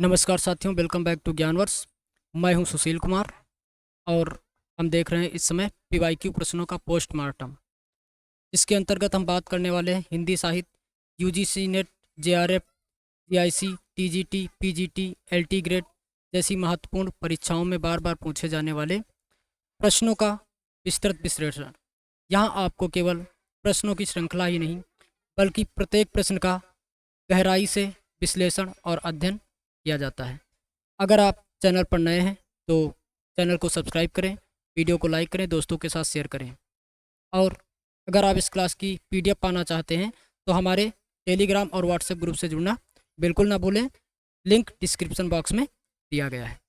नमस्कार साथियों, welcome back to ज्ञानवर्स। मैं हूं सुशील कुमार और हम देख रहे हैं इस समय पीवाईक्यू प्रश्नों का पोस्टमार्टम। इसके अंतर्गत हम बात करने वाले हैं हिंदी साहित्य, UGC net, JRF, PIC, TGT, PGT, LT grade जैसी महत्वपूर्ण परीक्षाओं में बार बार पूछे जाने वाले प्रश्नों का विस्तृत विश्लेषण। यहाँ आपको केवल प्रश्नों की श्रृंखला ही नहीं बल्कि प्रत्येक प्रश्न का गहराई से विश्लेषण और अध्ययन किया जाता है। अगर आप चैनल पर नए हैं तो चैनल को सब्सक्राइब करें, वीडियो को लाइक करें, दोस्तों के साथ शेयर करें। और अगर आप इस क्लास की पीडीएफ पाना चाहते हैं तो हमारे टेलीग्राम और व्हाट्सएप ग्रुप से जुड़ना बिल्कुल ना भूलें, लिंक डिस्क्रिप्शन बॉक्स में दिया गया है।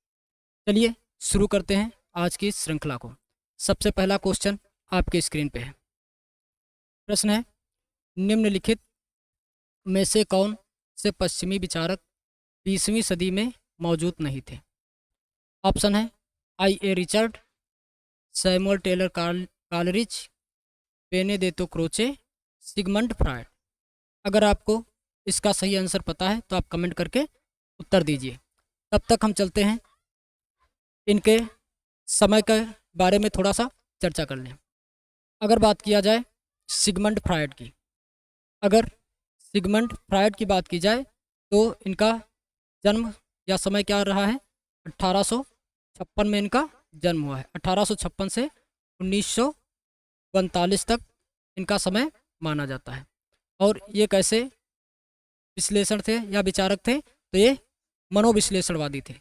चलिए शुरू करते हैं आज की इस श्रृंखला को। सबसे पहला क्वेश्चन आपके स्क्रीन पे है। प्रश्न है, निम्नलिखित में से कौन से पश्चिमी विचारक 20वीं सदी में मौजूद नहीं थे? ऑप्शन है I A. Richard, Samuel Taylor Coleridge, Benedetto Croce, Sigmund Freud. अगर आपको इसका सही आंसर पता है तो आप कमेंट करके उत्तर दीजिए। तब तक हम चलते हैं इनके समय के बारे में थोड़ा सा चर्चा कर लें। अगर बात किया जाए सिगमंड फ्रायड की, अगर सिगमंड फ्रायड की बात की जाए तो इनका जन्म या समय क्या रहा है? 1856 में इनका जन्म हुआ है। 1856 से 1942 तक इनका समय माना जाता है। और ये कैसे विश्लेषण थे या विचारक थे? तो ये मनोविश्लेषणवादी थे।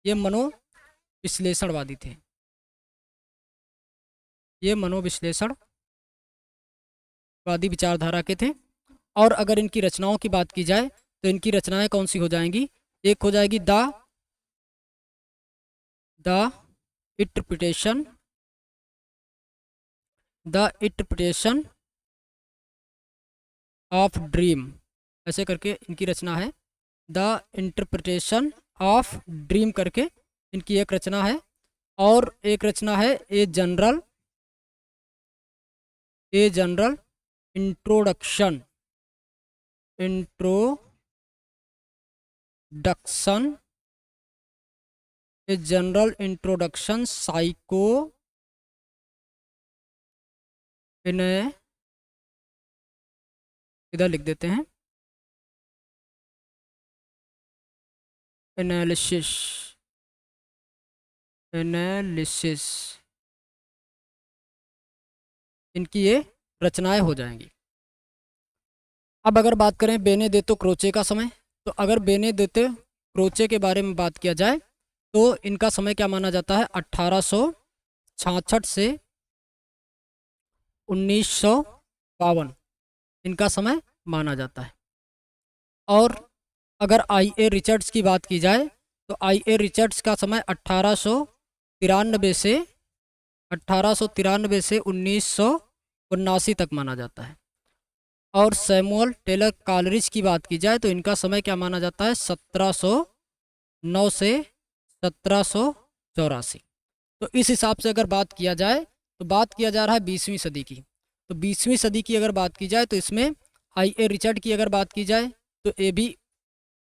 ये मनोविश्लेषणवादी थे। ये मनोविश्लेषणवादी विचारधारा के थे। और अगर इनकी रचनाओं की बात की जाए तो इनकी रचनाएं कौन सी हो जाएंगी? एक हो जाएगी द इंटरप्रिटेशन ऑफ ड्रीम, ऐसे करके इनकी रचना है। द इंटरप्रिटेशन ऑफ ड्रीम करके इनकी एक रचना है। और एक रचना है a general introduction a general introduction psycho इन्हें इधर लिख देते हैं एनालिसिस इनकी ये रचनाएं हो जाएंगी। अब अगर बात करें बेनेडेत्तो क्रोचे का समय, तो अगर बेनेडेत्तो क्रोचे के बारे में बात किया जाए तो इनका समय क्या माना जाता है? 1866 से 1952 इनका समय माना जाता है। और अगर आई.ए. रिचर्ड्स की बात की जाए तो आई.ए. रिचर्ड्स का समय 1893 से 1979 तक माना जाता है। और सैमुअल टेलर कालरिज की बात की जाए तो इनका समय क्या माना जाता है? 1709 से 1784। तो इस हिसाब से अगर बात किया जाए तो बात किया जा रहा है 20वीं सदी की। तो 20वीं सदी की अगर बात की जाए तो इसमें आई.ए. रिचर्ड की अगर बात की जाए तो ये भी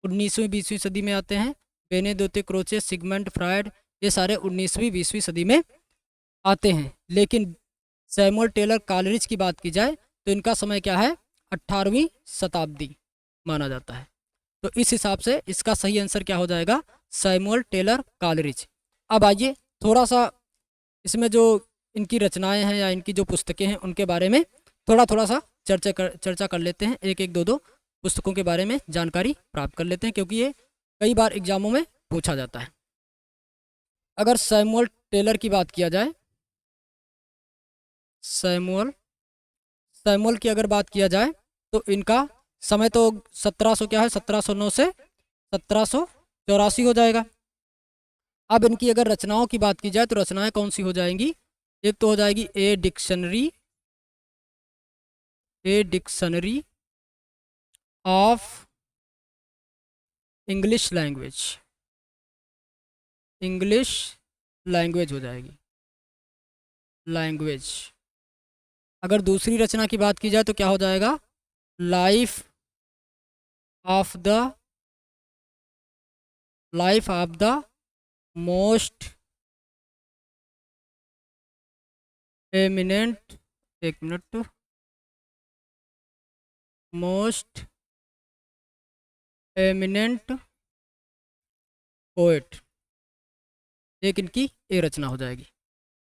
19वीं 20वीं सदी में आते हैं। बेनेडेत्तो क्रोचे, सिगमंड फ्रायड, ये सारे 19वीं 20वीं सदी में आते हैं। लेकिन सैमुअल टेलर कालरिज की बात की जाए तो इनका समय क्या है? 18वीं शताब्दी माना जाता है। तो इस हिसाब से इसका सही आंसर क्या हो जाएगा? Samuel Taylor Coleridge. अब आइए थोड़ा सा इसमें जो इनकी रचनाएं हैं या इनकी जो पुस्तकें हैं उनके बारे में थोड़ा सा चर्चा कर लेते हैं। एक एक दो पुस्तकों के बारे में जानकारी प्राप्त कर लेते हैं, क्योंकि ये कई बार एग्जामों में पूछा जाता है। अगर सैमुअल टेलर की बात किया जाए, सैमुअल की अगर बात किया जाए तो इनका समय तो 1709 से 1784 हो जाएगा। अब इनकी अगर रचनाओं की बात की जाए तो रचनाएं कौन सी हो जाएंगी? एक तो हो जाएगी a dictionary of English language हो जाएगी। लैंग्वेज। अगर दूसरी रचना की बात की जाए तो क्या हो जाएगा? Life of the life of the most eminent, एक मिनट, मोस्ट एमिनेंट पोएट, एक इनकी ये रचना हो जाएगी।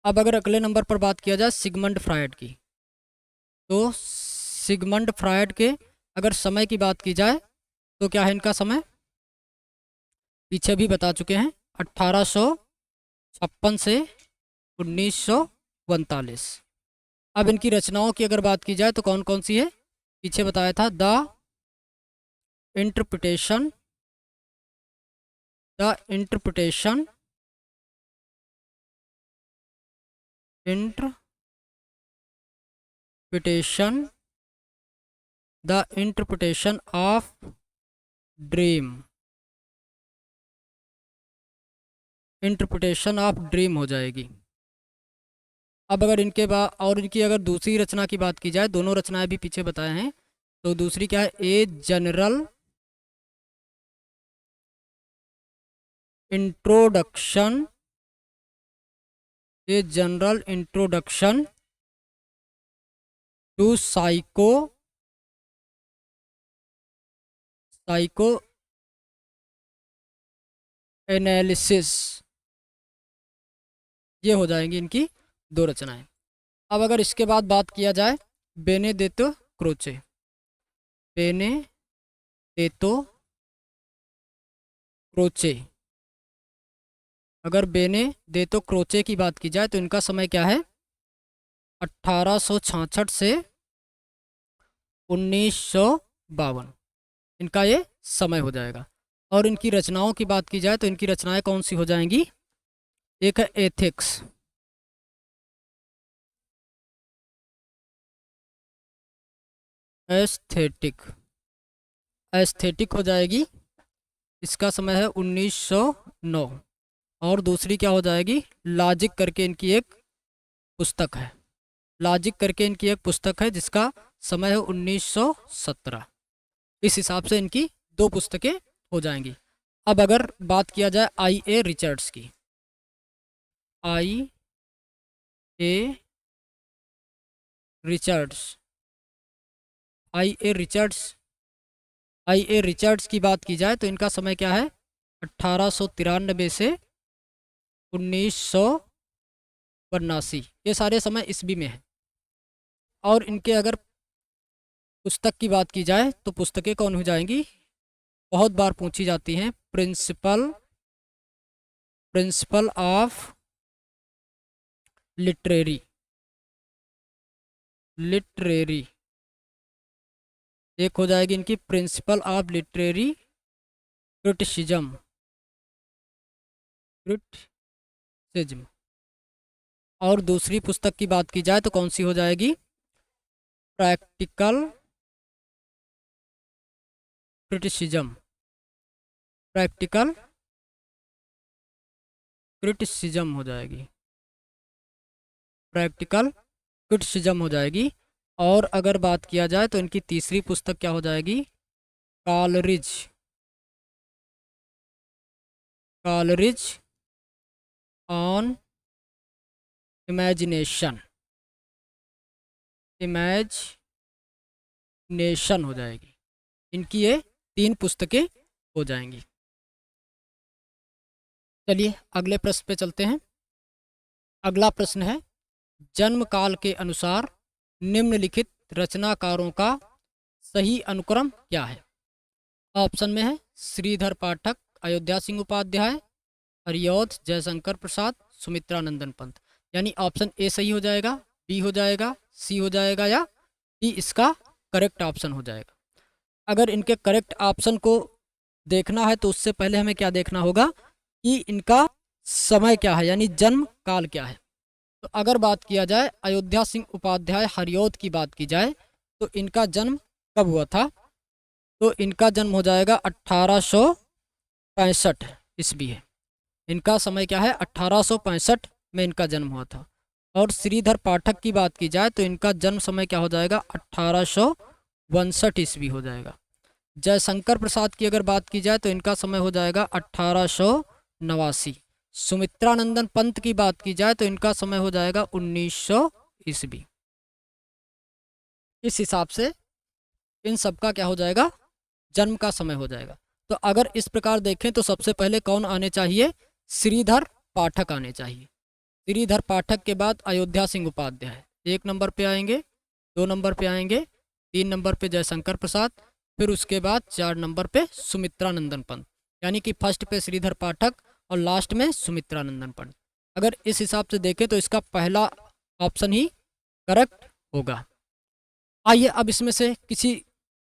अब अगर अगले नंबर पर बात किया जाए सिगमंड फ्रायड की, तो सिगमंड फ्रायड के अगर समय की बात की जाए तो क्या है इनका समय, पीछे भी बता चुके हैं, 1856 से 1942। अब इनकी रचनाओं की अगर बात की जाए तो कौन कौन सी है, पीछे बताया था, the interpretation interpretation the interpretation of dream, interpretation of dream हो जाएगी। अब अगर इनके बाद और इनकी अगर दूसरी रचना की बात की जाए, दोनों रचनाएं भी पीछे बताए हैं, तो दूसरी क्या है, a general introduction, a general introduction to psychoanalysis, ये हो जाएंगी इनकी दो रचनाएं। अब अगर इसके बाद बात किया जाए बेनेडेत्तो क्रोचे, बेनेडेत्तो क्रोचे, अगर बेनेडेत्तो क्रोचे की बात की जाए तो इनका समय क्या है, 1866 से 1952, इनका ये समय हो जाएगा। और इनकी रचनाओं की बात की जाए तो इनकी रचनाएं कौन सी हो जाएंगी, एक है एथिक्स, एस्थेटिक हो जाएगी, इसका समय है 1909। और दूसरी क्या हो जाएगी, लॉजिक करके इनकी एक पुस्तक है, लॉजिक करके इनकी एक पुस्तक है जिसका समय है 1917। इस हिसाब से इनकी दो पुस्तकें हो जाएंगी। अब अगर बात किया जाए आई ए रिचर्ड्स की, आई A Richards, I A Richards की बात की जाए तो इनका समय क्या है, 1893 से 1982, ये सारे समय ईस्वी में है। और इनके अगर पुस्तक की बात की जाए तो पुस्तकें कौन हो जाएंगी, बहुत बार पूछी जाती हैं, प्रिंसिपल ऑफ लिटरेरी, एक हो जाएगी इनकी प्रिंसिपल ऑफ लिटरेरी क्रिटिसिज्म, और दूसरी पुस्तक की बात की जाए तो कौन सी हो जाएगी, प्रैक्टिकल क्रिटिसिज्म हो जाएगी, प्रैक्टिकल क्रिटिसिज्म हो जाएगी। और अगर बात किया जाए तो इनकी तीसरी पुस्तक क्या हो जाएगी, कॉलरिज ऑन इमेजिनेशन हो जाएगी। इनकी ये 3 पुस्तकें हो जाएंगी। चलिए अगले प्रश्न पे चलते हैं। अगला प्रश्न है, जन्म काल के अनुसार निम्नलिखित रचनाकारों का सही अनुक्रम क्या है। ऑप्शन में है श्रीधर पाठक, अयोध्या सिंह उपाध्याय, हरिऔध जयशंकर प्रसाद, सुमित्रा नंदन पंत। यानी ऑप्शन ए सही हो जाएगा, बी हो जाएगा, सी हो जाएगा या डी इसका करेक्ट ऑप्शन हो जाएगा। अगर इनके करेक्ट ऑप्शन को देखना है तो उससे पहले हमें क्या देखना होगा कि इनका समय क्या है, यानी जन्म काल क्या है। तो अगर बात किया जाए अयोध्या सिंह उपाध्याय हरिऔध की बात की जाए तो इनका जन्म कब हुआ था, तो इनका जन्म हो जाएगा 1865 ईस्वी है। इनका समय क्या है, 1865 में इनका जन्म हुआ था। और श्रीधर पाठक की बात की जाए तो इनका जन्म समय क्या हो जाएगा, 1862 ईस्वी हो जाएगा। जयशंकर प्रसाद की अगर बात की जाए तो इनका समय हो जाएगा 1889। सुमित्रानंदन पंत की बात की जाए तो इनका समय हो जाएगा 1900 ईस्वी। इस हिसाब से इन सब का क्या हो जाएगा, जन्म का समय हो जाएगा। तो अगर इस प्रकार देखें तो सबसे पहले कौन आने चाहिए, श्रीधर पाठक आने चाहिए। श्रीधर पाठक के बाद अयोध्या सिंह उपाध्याय 1 नंबर पे आएंगे, 2 नंबर पे आएंगे, 3 नंबर पे जयशंकर प्रसाद, फिर उसके बाद 4 नंबर पे सुमित्रानंदन पंत। यानी कि फर्स्ट पे श्रीधर पाठक और लास्ट में सुमित्रानंदन पंत। अगर इस हिसाब से देखें तो इसका पहला ऑप्शन ही करेक्ट होगा। आइए अब इसमें से किसी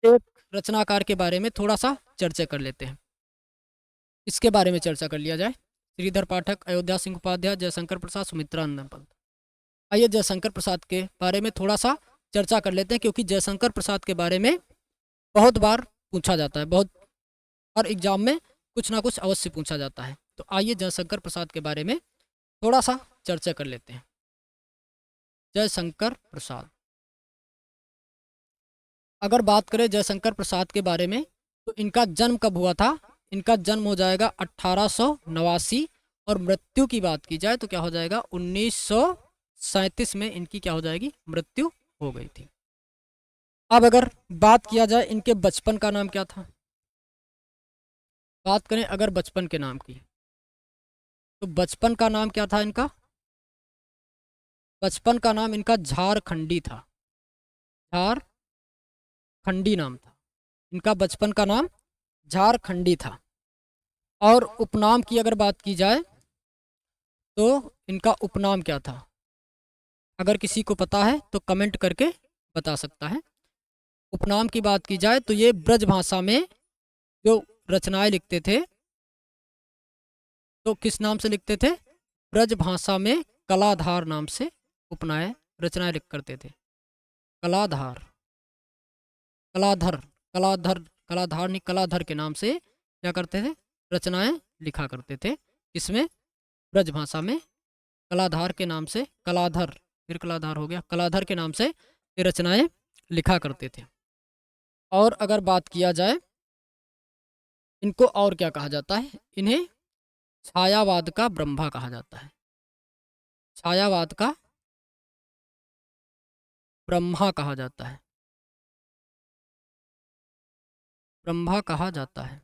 एक रचनाकार के बारे में थोड़ा सा चर्चा कर लेते हैं। इसके बारे में चर्चा कर लिया जाए। श्रीधर पाठक, अयोध्या सिंह उपाध्याय, जयशंकर प्रसाद, सुमित्रानंदन पंत। आइए जयशंकर प्रसाद के बारे में थोड़ा सा चर्चा कर लेते हैं, क्योंकि जयशंकर प्रसाद के बारे में बहुत बार पूछा जाता है, बहुत हर एग्जाम में कुछ ना कुछ अवश्य पूछा जाता है। तो आइए जयशंकर प्रसाद के बारे में थोड़ा सा चर्चा कर लेते हैं। जयशंकर प्रसाद, अगर बात करें जयशंकर प्रसाद के बारे में तो इनका जन्म कब हुआ था, इनका जन्म हो जाएगा 1889 और मृत्यु की बात की जाए तो क्या हो जाएगा 1937 में इनकी क्या हो जाएगी, मृत्यु हो गई थी। अब अगर बात किया जाए इनके बचपन का नाम क्या था, बात करें अगर बचपन के नाम की तो बचपन का नाम क्या था इनका, बचपन का नाम इनका झारखंडी था। झारखंडी नाम था इनका, बचपन का नाम झारखंडी था। और उपनाम की अगर बात की जाए तो इनका उपनाम क्या था, अगर किसी को पता है तो कमेंट करके बता सकता है। उपनाम की बात की जाए तो ये ब्रज भाषा में जो रचनाएं लिखते थे तो किस नाम से लिखते थे, ब्रज भाषा में कलाधार नाम से उपनाएं रचनाएं लिख करते थे। कलाधार, कलाधर, कलाधार नहीं, कलाधर के नाम से क्या करते थे, रचनाएं लिखा करते थे। इसमें ब्रज भाषा में कलाधार के नाम से, कलाधर फिर कलाधार हो गया, कलाधर के नाम से ये रचनाएं लिखा करते थे। और अगर बात किया जाए इनको और क्या कहा जाता है, इन्हें छायावाद का ब्रह्मा कहा जाता है। छायावाद का ब्रह्मा कहा जाता है, ब्रह्मा कहा जाता है,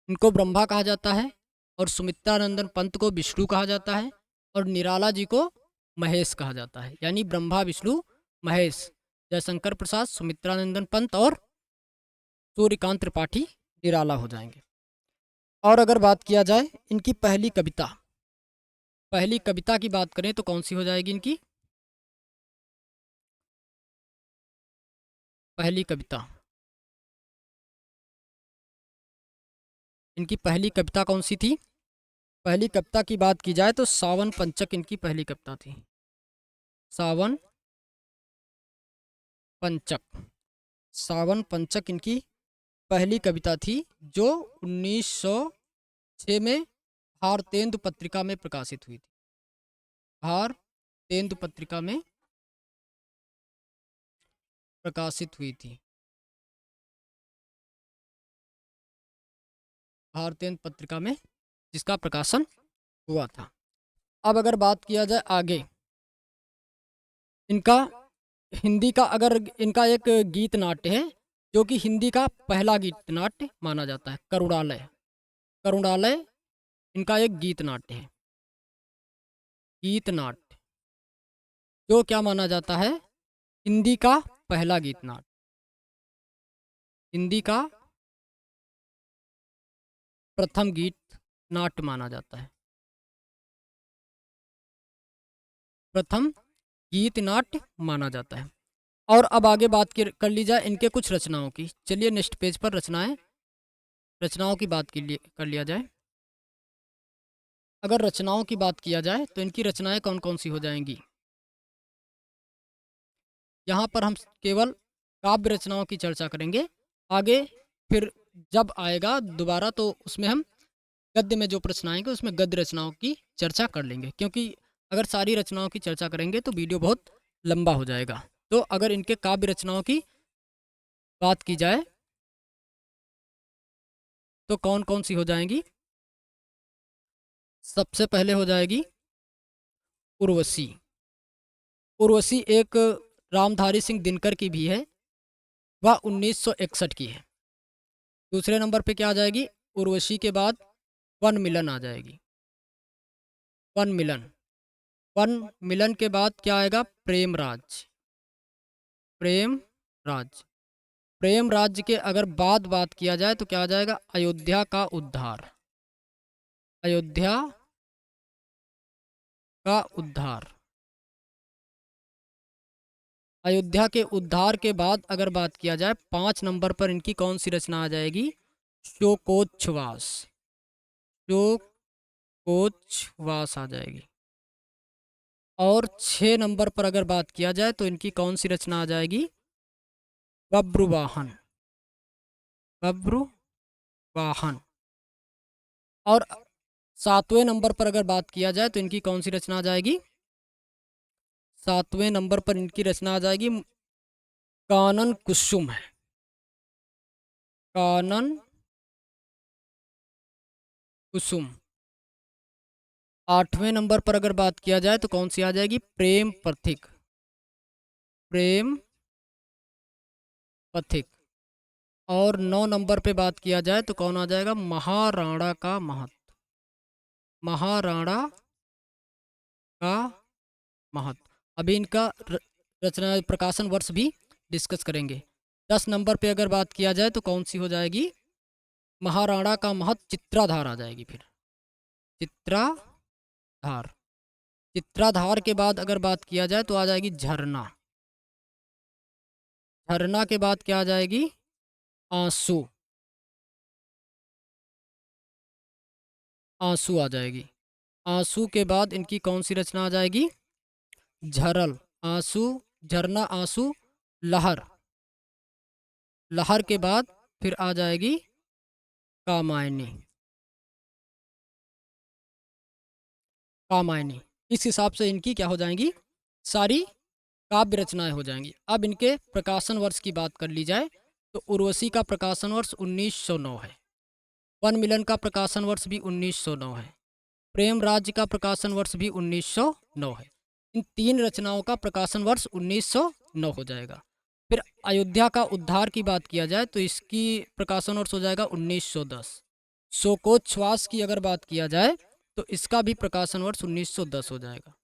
इनको ब्रह्मा कहा जाता है। और सुमित्रानंदन पंत को विष्णु कहा जाता है और निराला जी को महेश कहा जाता है। यानी ब्रह्मा विष्णु महेश, जयशंकर प्रसाद, सुमित्रानंदन पंत और सूर्यकांत त्रिपाठी निराला हो जाएंगे। और अगर बात किया जाए इनकी पहली कविता, पहली कविता की बात करें तो कौन सी हो जाएगी इनकी पहली कविता, इनकी पहली कविता कौन सी थी, पहली कविता की बात की जाए तो सावन पंचक इनकी पहली कविता थी। सावन पंचक, सावन पंचक इनकी पहली कविता थी जो 1906 में भारतेंदु पत्रिका में प्रकाशित हुई थी। भारतेंदु पत्रिका में प्रकाशित हुई थी। भारतेंदु पत्रिका में जिसका प्रकाशन हुआ था। अब अगर बात किया जाए आगे इनका हिंदी का, अगर इनका एक गीत नाट्य है जो कि हिंदी का पहला गीत नाट्य माना जाता है, करुणालय। करुणालय इनका एक गीत नाट्य है, गीत नाट्य जो क्या माना जाता है, हिंदी का पहला गीत नाट्य, हिंदी का प्रथम गीत नाट्य माना जाता है, प्रथम गीत नाट्य माना जाता है। और अब आगे बात कर ली जाए इनके कुछ रचनाओं की। चलिए नेक्स्ट पेज पर रचनाओं की बात कर लिया जाए। अगर रचनाओं की बात किया जाए तो इनकी रचनाएं कौन कौन सी हो जाएंगी, यहाँ पर हम केवल काव्य रचनाओं की चर्चा करेंगे। आगे फिर जब आएगा दोबारा तो उसमें हम गद्य में जो प्रश्न आएंगे उसमें गद्य रचनाओं की चर्चा कर लेंगे, क्योंकि अगर सारी रचनाओं की चर्चा करेंगे तो वीडियो बहुत लंबा हो जाएगा। तो अगर इनके काव्य रचनाओं की बात की जाए तो कौन कौन सी हो जाएंगी? सबसे पहले हो जाएगी उर्वशी। उर्वशी एक रामधारी सिंह दिनकर की भी है, वह 1961 की है। दूसरे नंबर पे क्या आ जाएगी? उर्वशी के बाद वन मिलन आ जाएगी। वन मिलन। वन मिलन के बाद क्या आएगा? प्रेमराज। प्रेम राज। प्रेम राज्य के अगर बाद बात किया जाए तो क्या आ जाएगा? अयोध्या का उद्धार। अयोध्या का उद्धार। अयोध्या के उद्धार के बाद अगर बात किया जाए 5 नंबर पर इनकी कौन सी रचना आ जाएगी? शोकोच्छ्वास। शोकोच्छ्वास आ जाएगी। और 6 नंबर पर अगर बात किया जाए तो इनकी कौन सी रचना आ जाएगी? बब्रुवाहन। बब्रुवाहन। और 7वें नंबर पर अगर बात किया जाए तो इनकी कौन सी रचना आ जाएगी? 7वें नंबर पर इनकी रचना आ जाएगी कानन कुसुम है। कानन कुसुम। 8वें नंबर पर अगर बात किया जाए तो कौन सी आ जाएगी? प्रेम पथिक। प्रेम पथिक। और 9 नंबर पे बात किया जाए तो कौन आ जाएगा? महाराणा का महत। महाराणा का महत। अभी इनका रचना प्रकाशन वर्ष भी डिस्कस करेंगे। 10 नंबर पे अगर बात किया जाए तो कौन सी हो जाएगी? महाराणा का महत चित्राधार आ जाएगी। फिर चित्राधार। चित्राधार के बाद अगर बात किया जाए तो आ जाएगी झरना। झरना के बाद क्या आ जाएगी? आंसू। आंसू आ जाएगी। आंसू के बाद इनकी कौन सी रचना आ जाएगी? झरल। आंसू, झरना, आंसू, लहर। लहर के बाद फिर आ जाएगी कामायनी। कामायनी। इस हिसाब से इनकी क्या हो जाएंगी? सारी काव्य रचनाएं हो जाएंगी। अब इनके प्रकाशन वर्ष की बात कर ली जाए तो उर्वशी का प्रकाशन वर्ष 1909 है। वन मिलन का प्रकाशन वर्ष भी 1909 है। प्रेम राज्य का प्रकाशन वर्ष भी 1909 है। इन 3 रचनाओं का प्रकाशन वर्ष 1909 हो जाएगा। फिर अयोध्या का उद्धार की बात किया जाए तो इसकी प्रकाशन वर्ष हो जाएगा 1910। शोकोच्छ्वास की अगर बात किया जाए तो इसका भी प्रकाशन वर्ष 1910 हो जाएगा।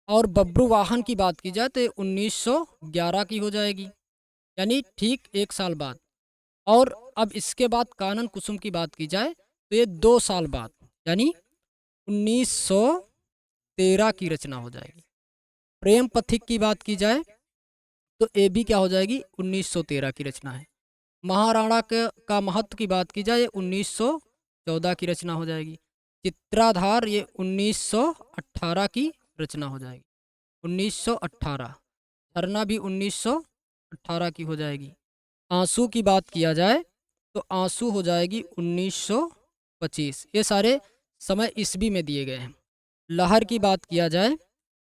और बब्रुवाहन की बात की जाए तो 1911 की हो जाएगी, यानी ठीक 1 साल बाद। और अब इसके बाद कानन कुसुम की बात की जाए तो ये 2 साल बाद, यानी 1913 की रचना हो जाएगी। प्रेम पथिक की बात की जाए तो ये भी क्या हो जाएगी? 1913 की रचना है। महाराणा का महत्व की बात की जाए 1914 की रचना हो जाएगी। चित्राधार ये 1918 की रचना हो जाएगी। 1918। झरना भी 1918 की हो जाएगी। आंसू की बात किया जाए तो आंसू हो जाएगी 1925। ये सारे समय ईस्वी में दिए गए हैं। लहर की बात किया जाए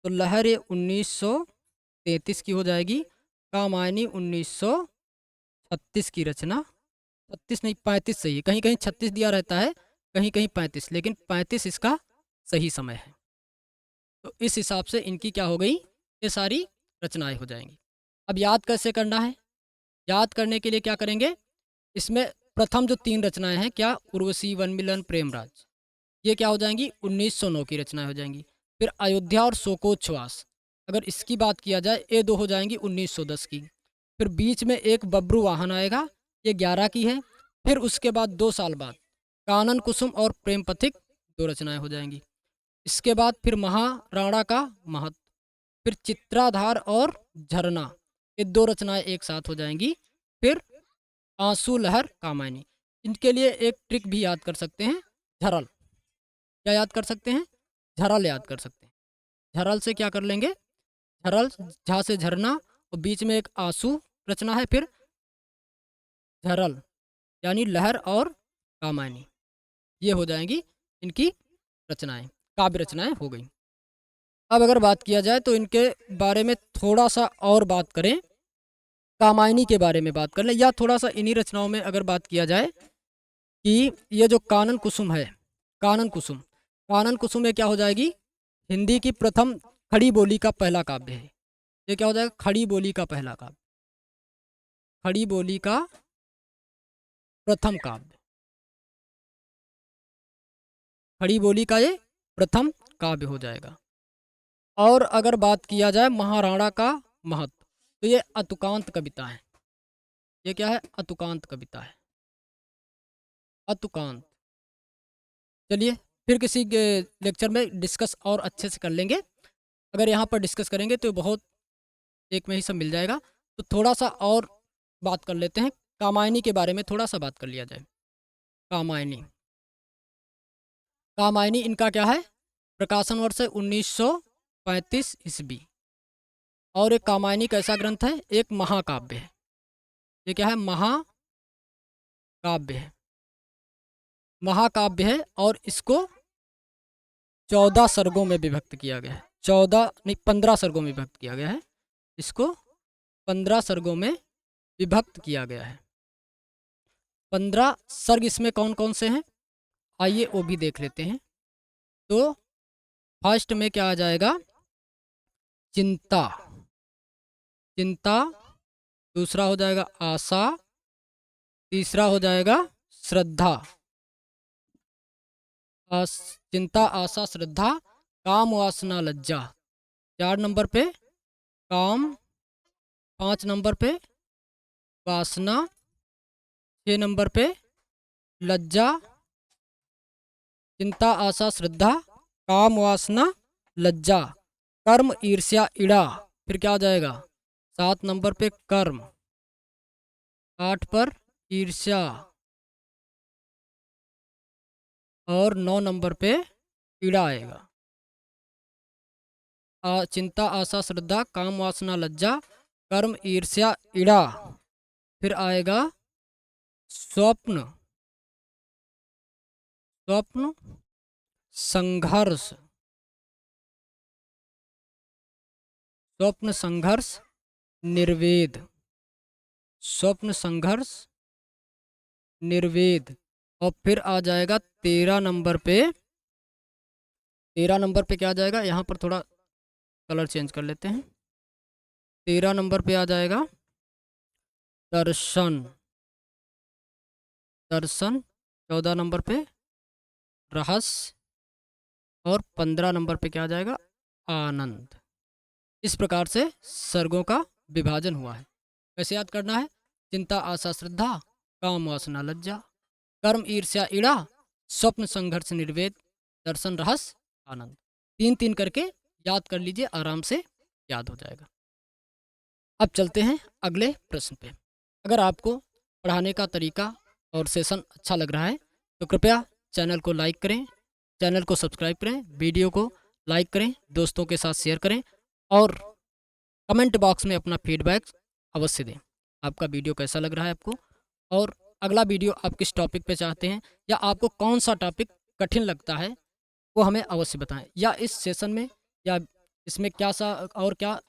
तो लहर ये 1933 की हो जाएगी। कामायनी 1936 की रचना। 36 नहीं, 35 सही है। कहीं कहीं 36 दिया रहता है, कहीं कहीं 35, लेकिन 35 इसका सही समय है। तो इस हिसाब से इनकी क्या हो गई? ये सारी रचनाएं हो जाएंगी। अब याद कैसे करना है? याद करने के लिए क्या करेंगे? इसमें प्रथम जो 3 रचनाएं हैं, क्या? उर्वशी, वन मिलन, प्रेमराज, ये क्या हो जाएंगी? 1909 की रचनाएं हो जाएंगी। फिर अयोध्या और शोकोच्छ्वास, अगर इसकी बात किया जाए, ये 2 हो जाएंगी 1910 की। फिर बीच में एक बब्रुवाहन आएगा, ये 11 की है। फिर उसके बाद 2 साल बाद कानन कुसुम और प्रेम पथिक 2 रचनाएं हो जाएंगी। इसके बाद फिर महाराणा का महत, फिर चित्राधार और झरना, ये 2 रचनाएं एक साथ हो जाएंगी। फिर आंसू, लहर, कामायनी। इनके लिए एक ट्रिक भी याद कर सकते हैं, झरल। क्या याद कर सकते हैं? झरल याद कर सकते हैं। झरल से क्या कर लेंगे? झरल, झा से झरना और बीच में एक आंसू रचना है, फिर झरल यानी लहर और कामायनी। ये हो जाएंगी इनकी रचनाएं, काव्य रचनाएं हो गई। अब अगर बात किया जाए तो इनके बारे में थोड़ा सा और बात करें, कामायनी के बारे में बात कर लें, या थोड़ा सा इन्हीं रचनाओं में अगर बात किया जाए कि ये जो कानन कुसुम है, कानन कुसुम, कानन कुसुम में क्या हो जाएगी, हिंदी की प्रथम खड़ी बोली का पहला काव्य है। ये क्या हो जाएगा, खड़ी बोली का पहला काव्य, खड़ी बोली का प्रथम काव्य, खड़ी बोली का ये प्रथम काव्य हो जाएगा। और अगर बात किया जाए महाराणा का महत्व, तो ये अतुकांत कविता है। ये क्या है, अतुकांत कविता है, अतुकांत। चलिए फिर किसी लेक्चर में डिस्कस और अच्छे से कर लेंगे। अगर यहाँ पर डिस्कस करेंगे तो बहुत एक में ही सब मिल जाएगा। तो थोड़ा सा और बात कर लेते हैं, कामायनी के बारे में थोड़ा सा बात कर लिया जाए। कामायनी, कामायनी इनका क्या है, प्रकाशन वर्ष है 1935 ईस्वी। और एक कामायनी कैसा ग्रंथ है, एक महाकाव्य है। ये क्या है, महाकाव्य है, महाकाव्य है। और इसको 14 सर्गों में विभक्त किया गया है, 14 नहीं 15 सर्गों में विभक्त किया गया है। इसको 15 सर्गों में विभक्त किया गया है। 15 सर्ग इसमें कौन कौन से हैं, आइए वो भी देख लेते हैं। तो फर्स्ट में क्या आ जाएगा, चिंता, चिंता। दूसरा हो जाएगा आशा। तीसरा हो जाएगा श्रद्धा, चिंता, आशा, श्रद्धा, काम, वासना, लज्जा। 4 नंबर पे काम, 5 नंबर पे वासना, 6 नंबर पे लज्जा, चिंता, आशा, श्रद्धा, काम, वासना, लज्जा, कर्म, ईर्ष्या, ईड़ा। फिर क्या आ जाएगा, 7 नंबर पे कर्म, 8 पर ईर्ष्या, और 9 नंबर पे ईड़ा आएगा। चिंता, आशा, श्रद्धा, काम, वासना, लज्जा, कर्म, ईर्ष्या, ईड़ा। फिर आएगा स्वप्न, स्वप्न, संघर्ष, स्वप्न, संघर्ष, निर्वेद, स्वप्न, संघर्ष, निर्वेद। और फिर आ जाएगा 13 नंबर पे, 13 नंबर पे क्या आ जाएगा, यहाँ पर थोड़ा कलर चेंज कर लेते हैं। 13 नंबर पे आ जाएगा दर्शन, दर्शन। 14 नंबर पे रहस्य। और 15 नंबर पे क्या आ जाएगा, आनंद। इस प्रकार से सर्गों का विभाजन हुआ है। कैसे याद करना है, चिंता, आशा, श्रद्धा, काम, वासना, लज्जा, कर्म, ईर्ष्या, ईड़ा, स्वप्न, संघर्ष, निर्वेद, दर्शन, रहस्य, आनंद। 3-3 करके याद कर लीजिए, आराम से याद हो जाएगा। अब चलते हैं अगले प्रश्न पे। अगर आपको पढ़ाने का तरीका और सेशन अच्छा लग रहा है तो कृपया चैनल को लाइक करें, चैनल को सब्सक्राइब करें, वीडियो को लाइक करें, दोस्तों के साथ शेयर करें और कमेंट बॉक्स में अपना फीडबैक अवश्य दें। आपका वीडियो कैसा लग रहा है आपको, और अगला वीडियो आप किस टॉपिक पे चाहते हैं, या आपको कौन सा टॉपिक कठिन लगता है वो हमें अवश्य बताएं। या इस सेशन में या इसमें क्या सा और क्या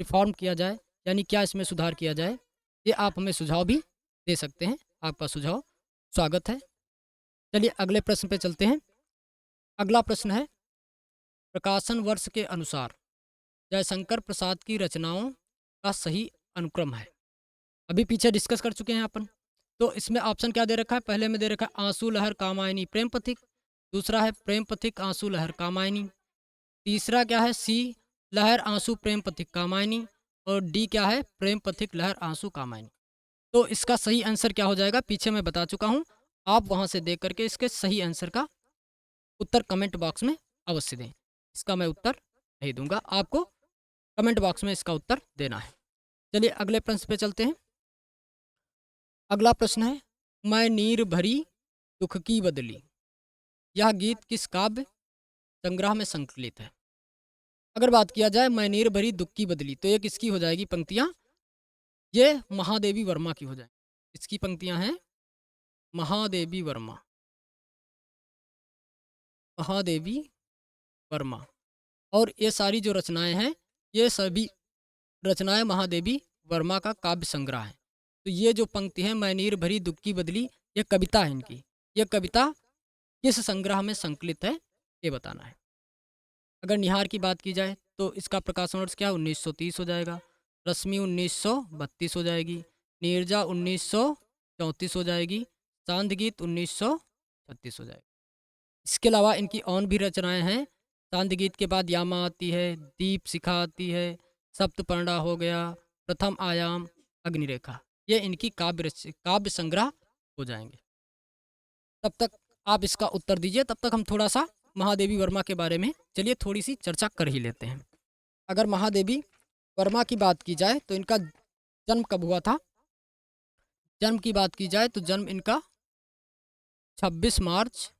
रिफॉर्म किया जाए, यानी क्या इसमें सुधार किया जाए, ये आप हमें सुझाव भी दे सकते हैं। आपका सुझाव स्वागत है। चलिए अगले प्रश्न पे चलते हैं। अगला प्रश्न है, प्रकाशन वर्ष के अनुसार जयशंकर प्रसाद की रचनाओं का सही अनुक्रम है। अभी पीछे डिस्कस कर चुके हैं अपन। तो इसमें ऑप्शन क्या दे रखा है, पहले में दे रखा है आंसू लहर कामायनी प्रेम पथिक, दूसरा है प्रेम पथिक आंसू लहर कामायनी, तीसरा क्या है सी लहर आंसू प्रेम पथिक कामायनी, और डी क्या है प्रेम पथिक लहर आंसू कामायनी। तो इसका सही आंसर क्या हो जाएगा, पीछे मैं बता चुका हूँ, आप वहाँ से देख करके इसके सही आंसर का उत्तर कमेंट बॉक्स में अवश्य दें। इसका मैं उत्तर नहीं दूंगा, आपको कमेंट बॉक्स में इसका उत्तर देना है। चलिए अगले प्रश्न पे चलते हैं। अगला प्रश्न है, मैं नीर भरी दुख की बदली, यह गीत किस काव्य संग्रह में संकलित है। अगर बात किया जाए मैं नीर भरी दुख की बदली, तो ये किसकी हो जाएगी पंक्तियाँ, ये महादेवी वर्मा की हो जाएगी। इसकी पंक्तियाँ हैं महादेवी वर्मा, महादेवी वर्मा। और ये सारी जो रचनाएं हैं, ये सभी रचनाएं महादेवी वर्मा का काव्य संग्रह है। तो ये जो पंक्ति है मैं नीर भरी दुख की बदली, ये कविता है इनकी, ये कविता किस संग्रह में संकलित है ये बताना है। अगर निहार की बात की जाए तो इसका प्रकाशन वर्ष क्या 1930 हो जाएगा। रश्मि 1932 हो जाएगी। नीरजा 1934 हो जाएगी। चांद गीत 1936 हो जाएगी। इसके अलावा इनकी और भी रचनाएं हैं। चांद गीत के बाद यामा आती है, दीप शिखा आती है, सप्तपर्णा हो गया, प्रथम आयाम, अग्निरेखा। ये इनकी काव्य संग्रह हो जाएंगे। तब तक आप इसका उत्तर दीजिए, तब तक हम थोड़ा सा महादेवी वर्मा के बारे में चलिए थोड़ी सी चर्चा कर ही लेते हैं। अगर महादेवी वर्मा की बात की जाए तो इनका जन्म कब हुआ था। जन्म की बात की जाए तो जन्म इनका 26 मार्च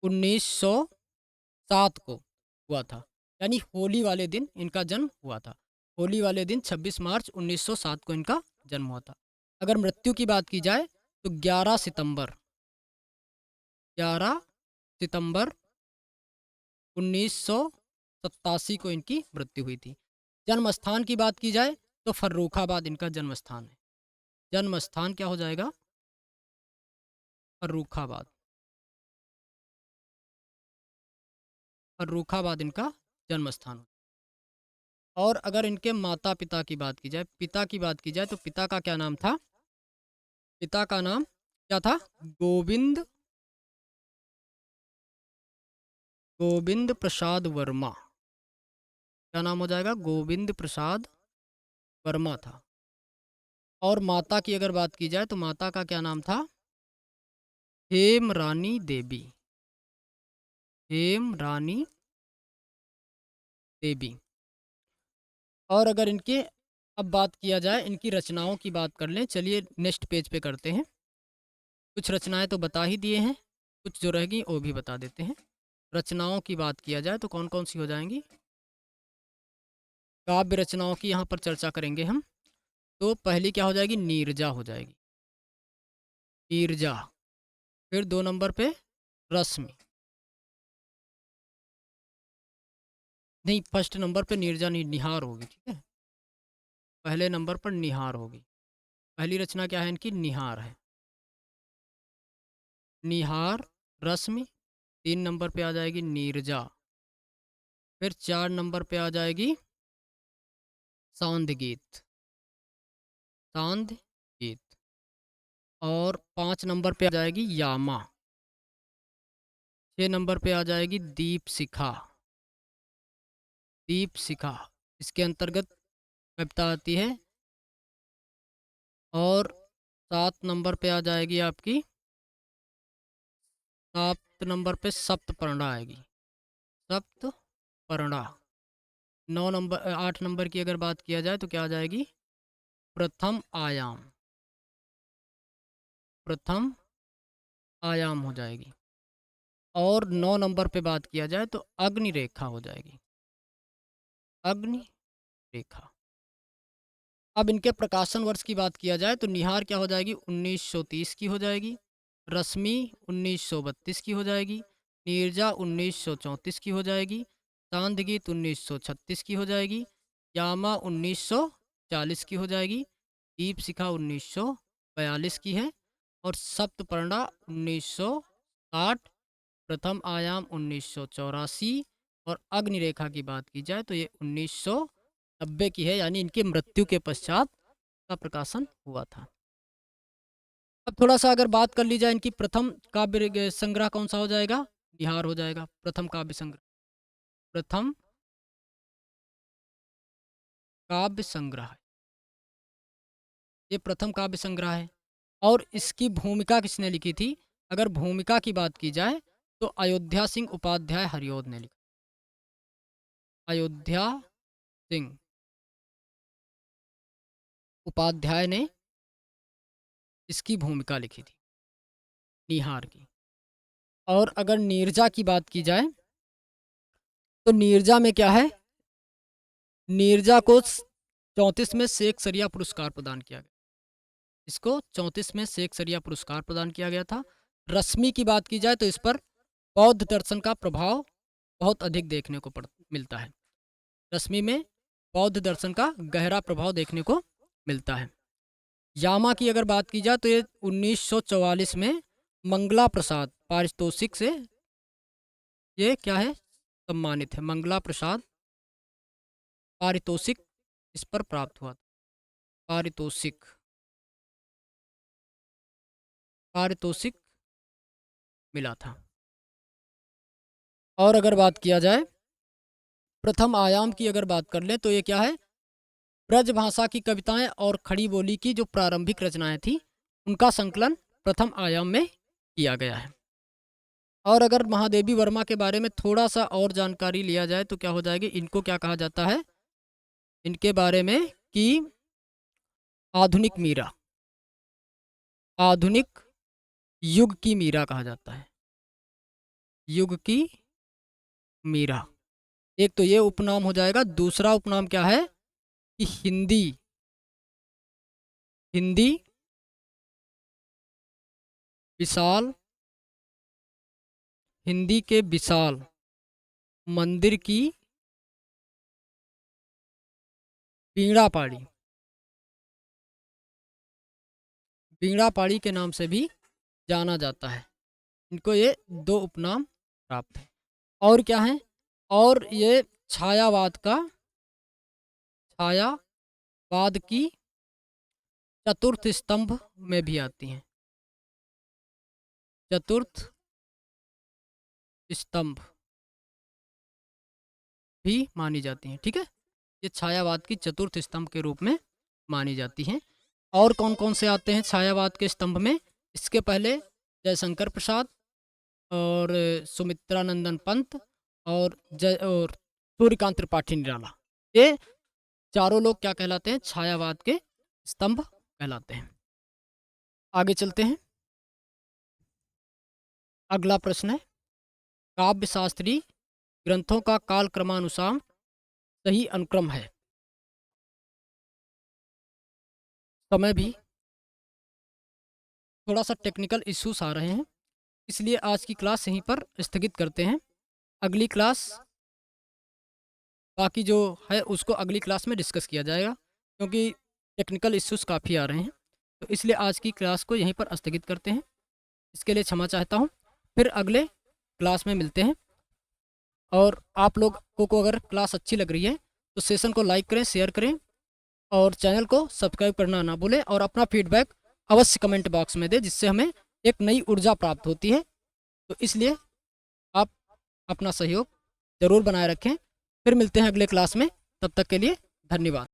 1907 को हुआ था, यानी होली वाले दिन इनका जन्म हुआ था। होली वाले दिन 26 मार्च 1907 को इनका जन्म हुआ था। अगर मृत्यु की बात की जाए तो 11 सितंबर 1987 को इनकी मृत्यु हुई थी। जन्म स्थान की बात की जाए तो फर्रुखाबाद इनका जन्म स्थान है। जन्म स्थान क्या हो जाएगा, फर्रुखाबाद। फर्रुखाबाद इनका जन्म स्थान। और अगर इनके माता पिता की बात की जाए, पिता की बात की जाए तो पिता का क्या नाम था। पिता का नाम क्या था, गोविंद गोविंद प्रसाद वर्मा। क्या नाम हो जाएगा, गोविंद प्रसाद वर्मा था। और माता की अगर बात की जाए तो माता का क्या नाम था, हेम रानी देवी। हेम रानी देवी। और अगर इनके अब बात किया जाए, इनकी रचनाओं की बात कर लें। चलिए नेक्स्ट पेज पे करते हैं। कुछ रचनाएं तो बता ही दिए हैं, कुछ जो रहेगी वो भी बता देते हैं। रचनाओं की बात किया जाए तो कौन कौन सी हो जाएंगी। काव्य रचनाओं की यहाँ पर चर्चा करेंगे हम। तो पहली क्या हो जाएगी, नीरजा हो जाएगी। नीरजा। फिर 2 नंबर पे रश्मि। नहीं, फर्स्ट नंबर पे नीरजा नहीं, निहार होगी। ठीक है, पहले नंबर पर निहार होगी। पहली रचना क्या है इनकी, निहार है। निहार, रश्मि। 3 नंबर पे आ जाएगी नीरजा। फिर 4 नंबर पे आ जाएगी सांद गीत। सांद गीत। और 5 नंबर पे आ जाएगी यामा। 6 नंबर पे आ जाएगी दीप शिखा। दीप शिखा इसके अंतर्गत कविता आती है। और 7 नंबर पे आ जाएगी आपकी, 7 नंबर पे सप्तपर्णा आएगी। सप्तपर्णा। 8 नंबर की अगर बात किया जाए तो क्या आ जाएगी, प्रथम आयाम। प्रथम आयाम हो जाएगी। और 9 नंबर पे बात किया जाए तो अग्नि रेखा हो जाएगी। अग्नि रेखा। अब इनके प्रकाशन वर्ष की बात किया जाए तो निहार क्या हो जाएगी, 1930 की हो जाएगी। रश्मि 1932 की हो जाएगी। नीरजा 1934 की हो जाएगी। चांद गीत 1936 की हो जाएगी। यामा 1940 की हो जाएगी। दीप शिखा 1942 की है। और सप्तपर्णा 1960। प्रथम आयाम 1984। और अग्निरेखा की बात की जाए तो ये 1990 की है, यानी इनकी मृत्यु के पश्चात का प्रकाशन हुआ था। अब थोड़ा सा अगर बात कर ली जाए, इनकी प्रथम काव्य संग्रह कौन सा हो जाएगा, निहार हो जाएगा। प्रथम काव्य संग्रह। प्रथम काव्य संग्रह, ये प्रथम काव्य संग्रह है। और इसकी भूमिका किसने लिखी थी। अगर भूमिका की बात की जाए तो अयोध्या सिंह उपाध्याय हरिऔध ने लिखा। अयोध्या सिंह उपाध्याय ने इसकी भूमिका लिखी थी, निहार की। और अगर नीरजा की बात की जाए तो नीरजा में क्या है, नीरजा को 34 में शेख सरिया पुरस्कार प्रदान किया गया। इसको 34 में शेख सरिया पुरस्कार प्रदान किया गया था। रश्मि की बात की जाए तो इस पर बौद्ध दर्शन का प्रभाव बहुत अधिक देखने को मिलता है। रश्मि में बौद्ध दर्शन का गहरा प्रभाव देखने को मिलता है। यामा की अगर बात की जाए तो ये 1944 में मंगला प्रसाद पारितोषिक से ये क्या है, सम्मानित है। मंगला प्रसाद पारितोषिक इस पर प्राप्त हुआ था। पारितोषिक पारितोषिक मिला था। और अगर बात किया जाए प्रथम आयाम की, अगर बात कर लें तो ये क्या है, ब्रज भाषा की कविताएं और खड़ी बोली की जो प्रारंभिक रचनाएं थी उनका संकलन प्रथम आयाम में किया गया है। और अगर महादेवी वर्मा के बारे में थोड़ा सा और जानकारी लिया जाए तो क्या हो जाएगी, इनको क्या कहा जाता है, इनके बारे में कि आधुनिक मीरा, आधुनिक युग की मीरा कहा जाता है। युग की मीरा, एक तो ये उपनाम हो जाएगा। दूसरा उपनाम क्या है कि हिंदी, हिंदी विशाल, हिंदी के विशाल मंदिर की बीड़ा पाड़ी, बीड़ा पाड़ी के नाम से भी जाना जाता है। इनको ये दो उपनाम प्राप्त है। और क्या है, और ये छायावाद का, छायावाद की चतुर्थ स्तंभ में भी आती हैं। चतुर्थ स्तंभ भी मानी जाती हैं। ठीक है, ये छायावाद की चतुर्थ स्तंभ के रूप में मानी जाती हैं। और कौन कौन से आते हैं छायावाद के स्तंभ में, इसके पहले जयशंकर प्रसाद और सुमित्रानंदन पंत और सूर्यकांत त्रिपाठी निराला, ये चारों लोग क्या कहलाते हैं, छायावाद के स्तंभ कहलाते हैं। आगे चलते हैं। अगला प्रश्न है, काव्य शास्त्री ग्रंथों का काल क्रमानुसार सही अनुक्रम है। समय भी थोड़ा सा टेक्निकल इश्यूज आ रहे हैं, इसलिए आज की क्लास यहीं पर स्थगित करते हैं। अगली क्लास, बाकी जो है उसको अगली क्लास में डिस्कस किया जाएगा, क्योंकि टेक्निकल इश्यूज काफ़ी आ रहे हैं, तो इसलिए आज की क्लास को यहीं पर स्थगित करते हैं। इसके लिए क्षमा चाहता हूँ। फिर अगले क्लास में मिलते हैं। और आप लोग को अगर क्लास अच्छी लग रही है तो सेशन को लाइक करें, शेयर करें और चैनल को सब्सक्राइब करना ना भूलें, और अपना फीडबैक अवश्य कमेंट बॉक्स में दें, जिससे हमें एक नई ऊर्जा प्राप्त होती है। तो इसलिए आप अपना सहयोग ज़रूर बनाए रखें। फिर मिलते हैं अगले क्लास में, तब तक के लिए धन्यवाद।